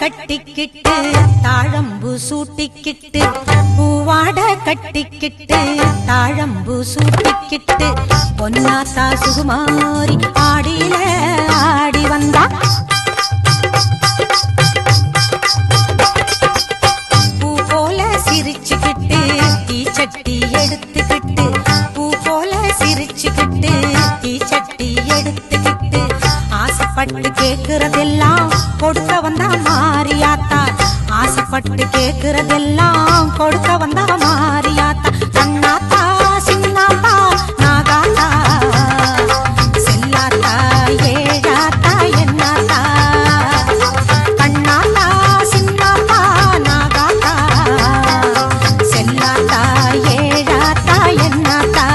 கட்டிக்கிட்டு தாழம்பு சூட்டிக்கிட்டு பூவாட கட்டிக்கிட்டு தாழம்பு சூட்டிக்கிட்டு பொன்னாத்தா சுகுமாரி ஆடியில ஆடி வந்தா பூ போல சிரிச்சுக்கிட்டு தீச்சட்டி எடுத்துக்கிட்டு பூ போல சிரிச்சுக்கிட்டு தீச்சட்டி எடுத்துக்கிட்டு ஆசைப்பட்டு கேக்குறதெல்லாம் கொடுக்க வந்தா மாரியாத்தா ஆசைப்பட்டு கேக்குறதெல்லாம் கொடுக்க வந்தா மாரியாத்தா கண்ணாத்தா சின்னாத்தா நாகாத்தா செல்லாத்தா ஏழாத்தா என்னாத்தா கண்ணாத்தா சின்னாத்தா நாகாத்தா செல்லாத்தா ஏழாத்தா என்னாத்தா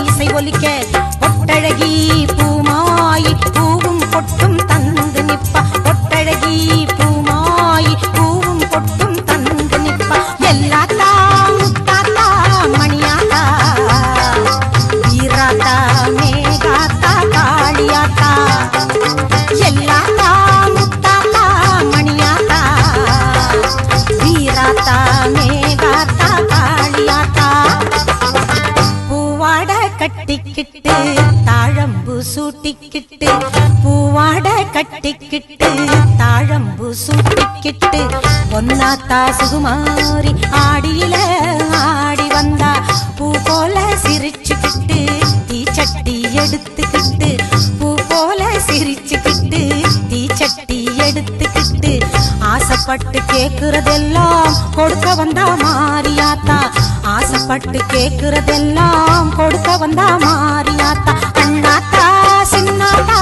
இசை ஒலிக்க பொட்டழகி பூமாயி பூவும் பொட்டும் தந்து நிப்பா பொட்டழகி பூமாயி பூவும் பொட்டும் தந்து நிப்பா எல்லாத்தா முத்தாத்தா மணியாத்தா வீராத்தா மேகாத்தா காளியாத்தா எல்லாத்தா முத்தாத்தா மணியாத்தா வீராத்தா மேகாத்தா காளியாத்தா கட்டிக்கிட்டு தாழம்பு சூட்டிக்கிட்டு பூவாட கட்டிக்கிட்டு தாழம்பு சூட்டிக்கிட்டு பொன்னாத்தா சுகுமாரி ஆடியில ஆடி வந்தா பூ போல சிரிச்சுக்கிட்டு தீச்சட்டி எடுத்துக்கிட்டு பூ போல சிரிச்சுக்கிட்டு தீச்சட்டி எடுத்துக்கிட்டு ஆசைப்பட்டு கேக்குறதெல்லாம் கொடுக்க வந்தா மாரியாத்தா ஆசைப்பட்டு கேக்குறதெல்லாம் கொடுக்க வந்தா மாரியாத்தா அண்ணாத்தா சின்னாத்தா